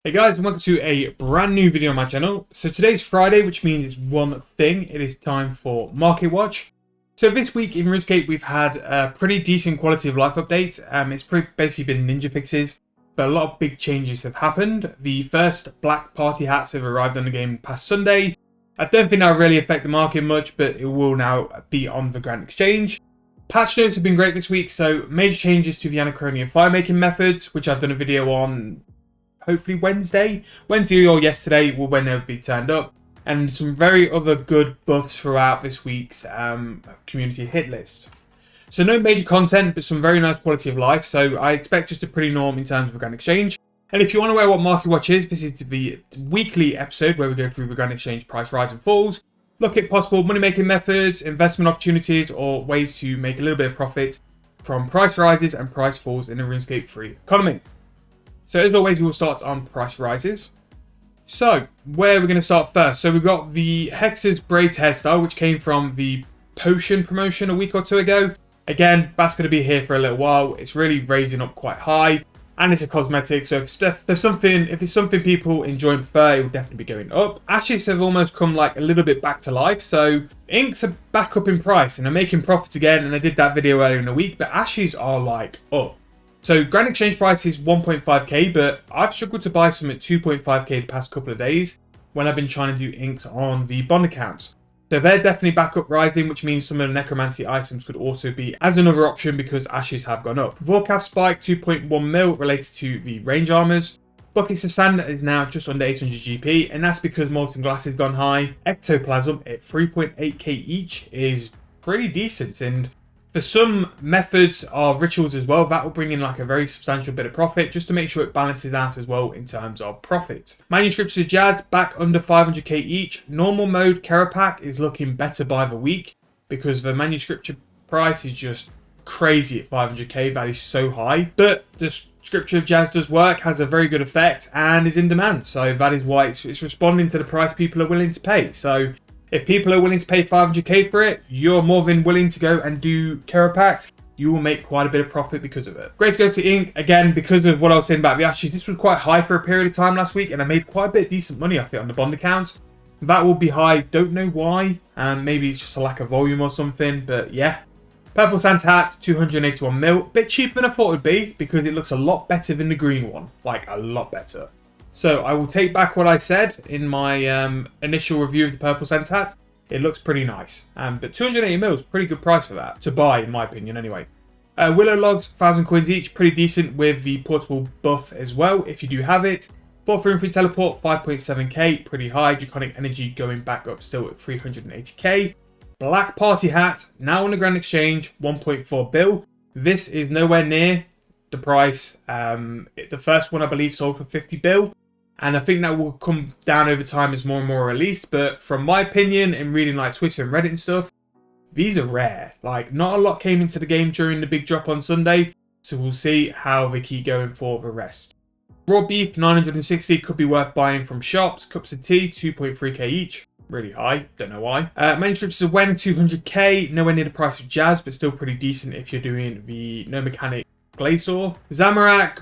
Hey guys, and welcome to a brand new video on my channel. So today's Friday, which means it's one thing. It is time for Marketwatch. So this week in RuneScape, we've had a pretty decent quality of life update. It's basically been ninja fixes, but a lot of big changes have happened. The first black party hats have arrived on the game past Sunday. I don't think that'll really affect the market much, but it will now be on the Grand Exchange. Patch notes have been great this week, so major changes to the Anachronian fire making methods, which I've done a video on hopefully Wednesday or yesterday will when they'll be turned up, and some very other good buffs throughout this week's community hit list. So no major content, but some very nice quality of life. So I expect just a pretty norm in terms of the Grand Exchange. And if you want to know what Marketwatch is, this is the weekly episode where we go through the Grand Exchange price rise and falls, look at possible money making methods, investment opportunities, or ways to make a little bit of profit from price rises and price falls in the RuneScape free economy. So as always, we will start on price rises. So where are we going to start first? So we've got the Hex's Braids hairstyle, which came from the Potion promotion a week or two ago. Again, that's going to be here for a little while. It's really raising up quite high, and it's a cosmetic. So if it's something people enjoy and prefer, it will definitely be going up. Ashes have almost come like a little bit back to life. So inks are back up in price and are making profits again. And I did that video earlier in the week, but ashes are like up. So Grand Exchange price is 1.5k, but I've struggled to buy some at 2.5k the past couple of days when I've been trying to do inks on the bond accounts. So they're definitely back up rising, which means some of the necromancy items could also be as another option because ashes have gone up. Vorkath spike 2.1 mil related to the range armors. Buckets of sand is now just under 800 GP, and that's because molten glass has gone high. Ectoplasm at 3.8k each is pretty decent, and for some methods of rituals as well, that will bring in like a very substantial bit of profit just to make sure it balances out as well in terms of profit. Manuscripts of Jazz back under 500k each. Normal mode Kerapak is looking better by the week because the manuscript price is just crazy at 500k. That is so high. But the Scripture of Jazz does work, has a very good effect, and is in demand. So that is why it's responding to the price people are willing to pay. So if people are willing to pay 500k for it, you're more than willing to go and do Kerapak. You will make quite a bit of profit because of it. Great to go to ink. Again, because of what I was saying about the ashes, this was quite high for a period of time last week, and I made quite a bit of decent money off it on the bond account. That will be high. Don't know why. Maybe it's just a lack of volume or something, but yeah. Purple Santa hat, 281 mil. Bit cheaper than I thought it would be because it looks a lot better than the green one. Like, a lot better. So I will take back what I said in my initial review of the Purple Santa hat. It looks pretty nice. But 280 mil is a pretty good price for that. To buy, in my opinion, anyway. Willow logs, 1,000 coins each. Pretty decent with the portable buff as well, if you do have it. 4th room free teleport, 5.7k. Pretty high. Draconic energy going back up still at 380k. Black party hat, now on the Grand Exchange, 1.4 bill. This is nowhere near the price. The first one, I believe, sold for 50 bill. And I think that will come down over time as more and more released. But from my opinion, and reading like Twitter and Reddit and stuff, these are rare. Like, not a lot came into the game during the big drop on Sunday. So we'll see how they keep going for the rest. Raw beef, 960, could be worth buying from shops. Cups of tea, 2.3k each. Really high, don't know why. Manuscripts of Wen, 200k. Nowhere near the price of Jazz, but still pretty decent if you're doing the no mechanic Glacier. Zamorak,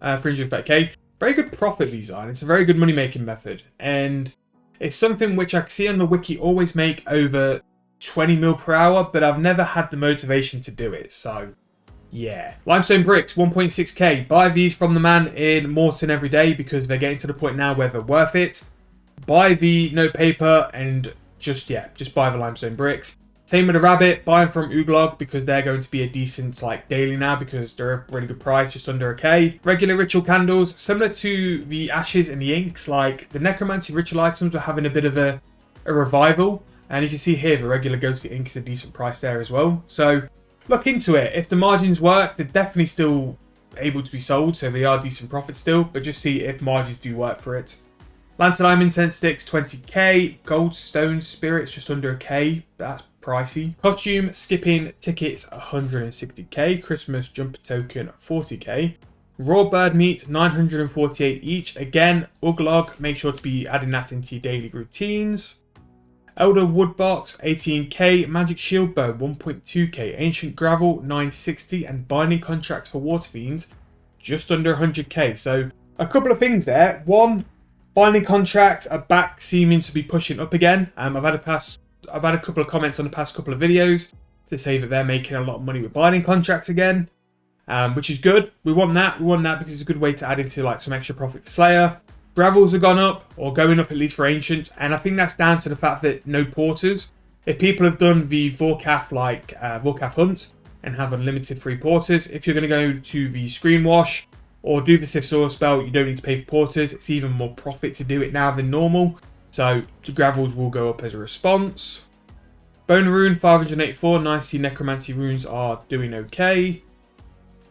330k. Very good profit these are, and it's a very good money making method, and it's something which I can see on the wiki always make over 20 mil per hour, but I've never had the motivation to do it, so yeah. Limestone bricks, 1.6k. Buy these from the man in Morton every day because they're getting to the point now where they're worth it. Buy the note paper and just buy the limestone bricks. Same with the rabbit, buy them from Uglog because they're going to be a decent like daily now because they're a really good price, just under a k. Regular ritual candles, similar to the ashes and the inks, like the necromancy ritual items are having a bit of a revival. And you can see here the regular ghostly ink is a decent price there as well. So look into it. If the margins work, they're definitely still able to be sold, so they are decent profits still, but just see if margins do work for it. Lantern incense sticks, 20k. Gold stone spirits, just under a k. That's pricey. Costume skipping tickets, 160k. Christmas jumper token, 40k. Raw bird meat, 948 each. Again, Uglog, make sure to be adding that into your daily routines. Elder wood box, 18k. Magic shield bow, 1.2k. Ancient gravel, 960. And binding contracts for water fiends, just under 100k. So A couple of things there. One, binding contracts are back seeming to be pushing up again. I've had a couple of comments on the past couple of videos to say that they're making a lot of money with binding contracts again, which is good. We want that. We want that because it's a good way to add into like some extra profit for Slayer. Gravels have gone up, or going up at least for Ancient, and I think that's down to the fact that no porters. If people have done the Vorkath Vorkath hunt and have unlimited free porters, if you're going to go to the Screen Wash or do the Sift Soil spell, you don't need to pay for porters. It's even more profit to do it now than normal. So the gravels will go up as a response. Bone Rune 584, nice. Necromancy runes are doing okay.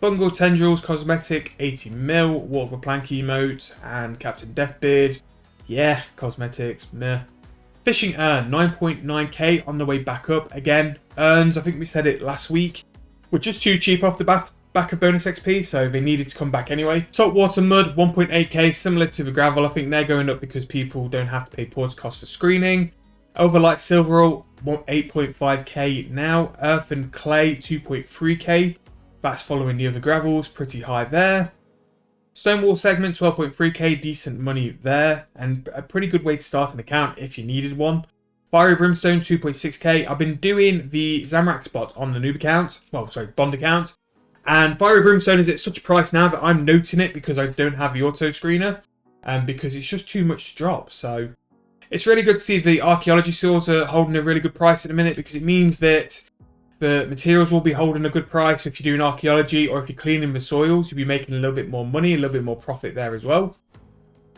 Fungal Tendrils Cosmetic 80 mil, Walk the Plank emote, and Captain Deathbeard. Yeah, cosmetics, meh. Fishing Urn 9.9k on the way back up. Again, urns, I think we said it last week, were just too cheap off the back of bonus XP, so they needed to come back anyway. Saltwater Mud 1.8k, similar to the gravel. I think they're going up because people don't have to pay porter costs for screening. Overlight Silverall 8.5k now. Earth and Clay 2.3k. That's following the other gravels, pretty high there. Stonewall segment 12.3k, decent money there, and a pretty good way to start an account if you needed one. Fiery Brimstone 2.6k. I've been doing the Zamrak spot on the noob account, Bond account, and Fiery Brimstone is at such a price now that I'm noting it because I don't have the auto screener, and because it's just too much to drop. So it's really good to see the archaeology swords are holding a really good price at the minute, because it means that the materials will be holding a good price. If you're doing archaeology or if you're cleaning the soils, you'll be making a little bit more money, a little bit more profit there as well.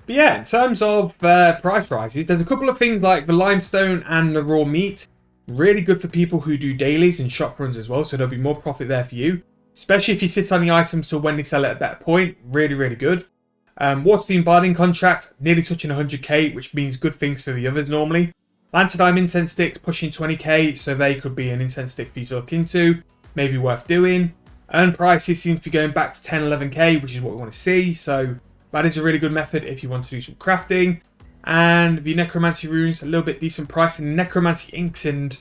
But yeah, in terms of price rises, there's a couple of things like the limestone and the raw meat. Really good for people who do dailies and shop runs as well, so there'll be more profit there for you. Especially if you sit on the items till when they sell at a better point. Really, really good. Waterfiend binding contract, nearly touching 100k, which means good things for the others normally. Lanternine incense sticks pushing 20k, so they could be an incense stick for you to look into. Maybe worth doing. Earn prices seem to be going back to 10, 11k, which is what we want to see. So that is a really good method if you want to do some crafting. And the necromancy runes, a little bit decent price. And necromancy inks and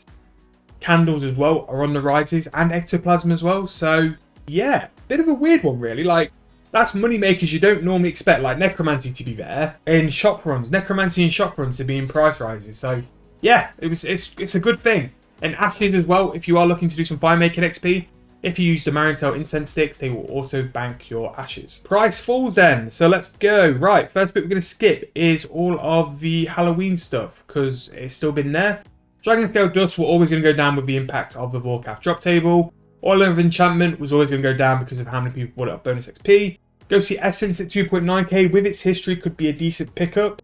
candles as well are on the rises. And ectoplasm as well. So yeah, bit of a weird one really. Like, that's money makers you don't normally expect, like necromancy to be there in shop runs. Necromancy and shop runs to be in price rises. So yeah, it's a good thing. And ashes as well, if you are looking to do some fire making XP, if you use the Marintel incense sticks, they will auto bank your ashes. Price falls then, so let's go. Right, first bit we're going to skip is all of the Halloween stuff, because it's still been there. Dragon Scale Dust were always going to go down with the impact of the Vorkath drop table. Oil of Enchantment was always going to go down because of how many people bought it up bonus XP. Go see Essence at 2.9k, with its history could be a decent pickup.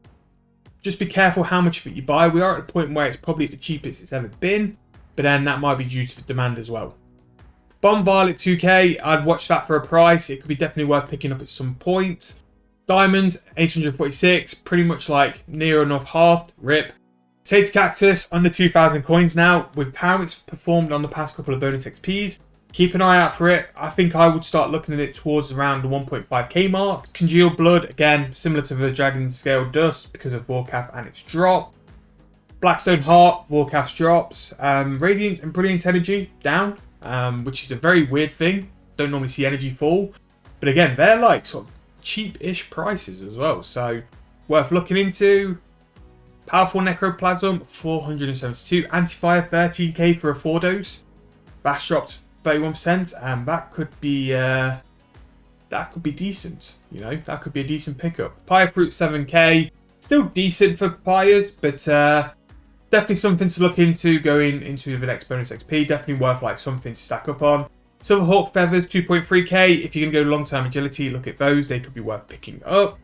Just be careful how much of it you buy. We are at a point where it's probably the cheapest it's ever been, but then that might be due to the demand as well. Bomb Violet 2k, I'd watch that for a price. It could be definitely worth picking up at some point. Diamonds 846, pretty much like near enough halved, rip. Sage Cactus under 2,000 coins now. With how it's performed on the past couple of bonus XPs, keep an eye out for it. I think I would start looking at it towards around the 1.5k mark. Congealed Blood, again, similar to the Dragon Scale Dust because of Vorkath and its drop. Blackstone Heart, Vorkath's drops. Radiant and Brilliant Energy, down, which is a very weird thing. Don't normally see energy fall. But again, they're like sort of cheap-ish prices as well. So, worth looking into. Powerful Necroplasm, 472. Anti-Fire, 13k for a 4-dose. That's dropped 31%, and that could be decent. You know, that could be a decent pickup. Papaya Fruit 7k, still decent for papayas, but definitely something to look into going into the next bonus XP. Definitely worth like something to stack up on. Silverhawk Feathers 2.3k. If you're gonna go long-term agility, look at those. They could be worth picking up.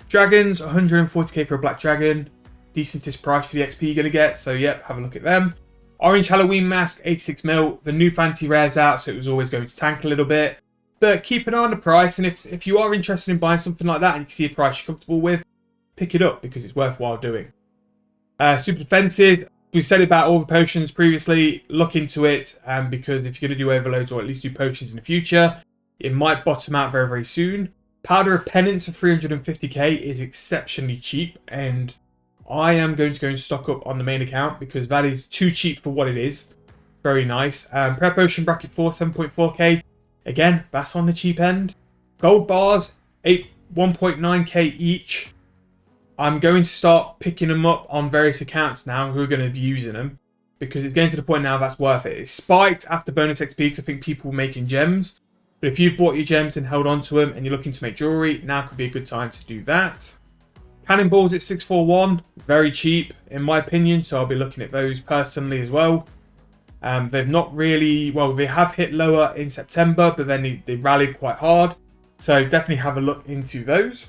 Dragons 140k for a black dragon. Decentest price for the XP you're gonna get. So yep, have a look at them. Orange Halloween Mask, 86 mil. The new fancy rare's out, so it was always going to tank a little bit. But keep an eye on the price, and if you are interested in buying something like that and you can see a price you're comfortable with, pick it up because it's worthwhile doing. Super Defenses, we said about all the potions previously. Look into it, because if you're going to do overloads or at least do potions in the future, it might bottom out very, very soon. Powder of Penance for 350k is exceptionally cheap, and I am going to go and stock up on the main account because that is too cheap for what it is. Very nice. Prep Ocean Bracket 4, 7.4k. Again, that's on the cheap end. Gold bars, 1.9k each. I'm going to start picking them up on various accounts now who are going to be using them, because it's getting to the point now that's worth it. It's spiked after bonus XP because I think people were making gems. But if you've bought your gems and held on to them and you're looking to make jewelry, now could be a good time to do that. Cannonballs at 641, very cheap in my opinion, so I'll be looking at those personally as well. They've not really, well, they have hit lower in September, but then they rallied quite hard. So definitely have a look into those.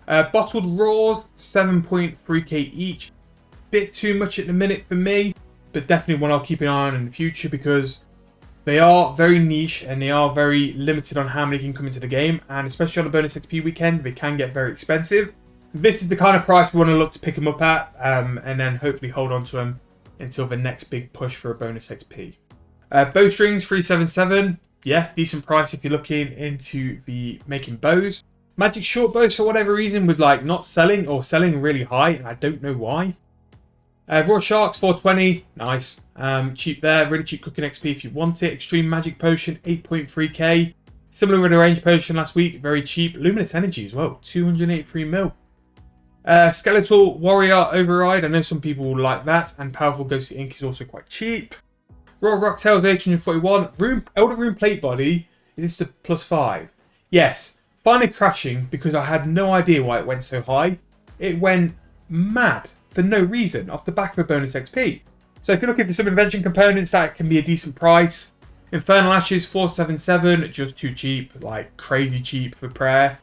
Bottled raws, 7.3k each. Bit too much at the minute for me, but definitely one I'll keep an eye on in the future because they are very niche and they are very limited on how many can come into the game. And especially on the bonus XP weekend, they can get very expensive. This is the kind of price we want to look to pick them up at, and then hopefully hold on to them until the next big push for a bonus XP. Bowstrings 377, yeah, decent price if you're looking into the making bows. Magic short bows for whatever reason with like not selling or selling really high, and I don't know why. Raw sharks 420, nice, cheap there, really cheap cooking XP if you want it. Extreme magic potion 8.3k, similar with a range potion last week, very cheap. Luminous energy as well, 283 mil. Skeletal Warrior Override, I know some people will like that, and Powerful Ghostly Ink is also quite cheap. Raw Rocktails 841, Elder Rune Plate Body, is this the +5? Yes, finally crashing because I had no idea why it went so high. It went mad for no reason off the back of a bonus XP. So if you're looking for some invention components, that can be a decent price. Infernal Ashes 477, just too cheap, like crazy cheap for prayer.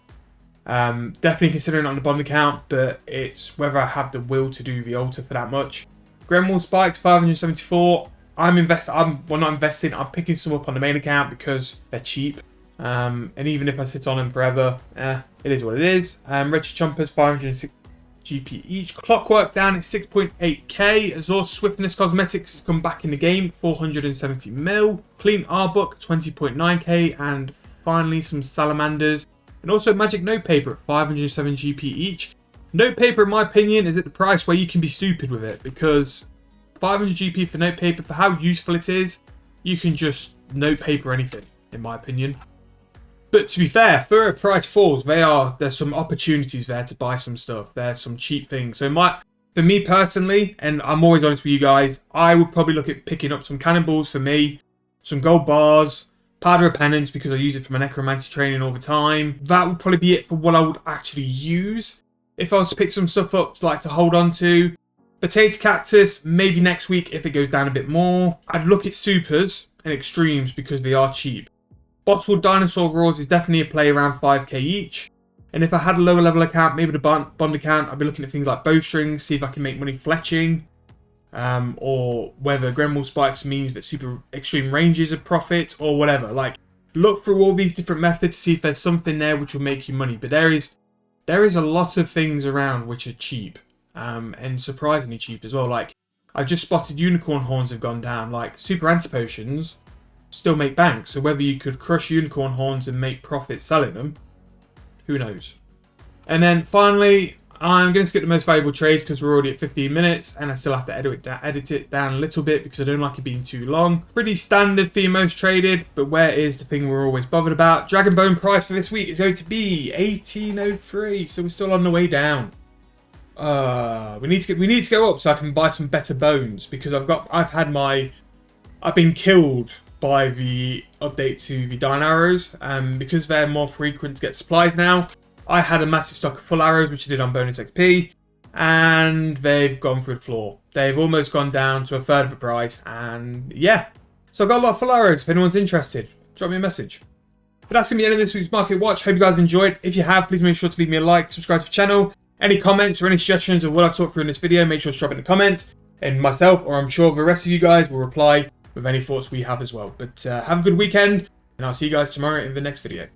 Definitely considering it on the bond account, but it's whether I have the will to do the altar for that much. Gremwall Spikes 574. I'm not investing. I'm picking some up on the main account because they're cheap. And even if I sit on them forever, it is what it is. Wretched Chompers 506 GP each. Clockwork down at 6.8k. Azor Swiftness Cosmetics has come back in the game, 470 mil. Clean Artbook 20.9k, and finally some salamanders. And also magic notepaper at 507 GP each. Notepaper, in my opinion, is at the price where you can be stupid with it, because 500 GP for notepaper, for how useful it is, you can just notepaper anything, in my opinion. But to be fair, for a price falls, there's some opportunities there to buy some stuff. There's some cheap things. So for me personally, and I'm always honest with you guys, I would probably look at picking up some cannonballs for me, some gold bars, powder of penance because I use it for my necromancy training all the time. That would probably be it for what I would actually use. If I was to pick some stuff up like to hold on to, potato cactus, maybe next week if it goes down a bit more. I'd look at supers and extremes because they are cheap. Bottled dinosaur raws is definitely a play around 5k each. And if I had a lower level account, maybe the bond account, I'd be looking at things like bowstrings, see if I can make money fletching. Or whether Gremwall Spikes means that super extreme ranges of profit or whatever. Like, look through all these different methods to see if there's something there which will make you money. But there is a lot of things around which are cheap, and surprisingly cheap as well. Like, I've just spotted unicorn horns have gone down. Like, super anti-potions still make bank, so whether you could crush unicorn horns and make profit selling them, who knows. And then finally, I'm going to skip the most valuable trades because we're already at 15 minutes and I still have to edit it down a little bit because I don't like it being too long. Pretty standard for most traded, but where is the thing we're always bothered about? Dragonbone price for this week is going to be 1803, so we're still on the way down. We need to go up so I can buy some better bones because I've been killed by the update to the Dying Arrows, because they're more frequent to get supplies now. I had a massive stock of full arrows, which I did on bonus XP, and they've gone through the floor. They've almost gone down to a third of the price, and yeah. So I've got a lot of full arrows. If anyone's interested, drop me a message. But that's going to be the end of this week's Market Watch. Hope you guys have enjoyed. If you have, please make sure to leave me a like, subscribe to the channel. Any comments or any suggestions of what I've talked through in this video, make sure to drop it in the comments. And myself, or I'm sure the rest of you guys, will reply with any thoughts we have as well. But have a good weekend, and I'll see you guys tomorrow in the next video.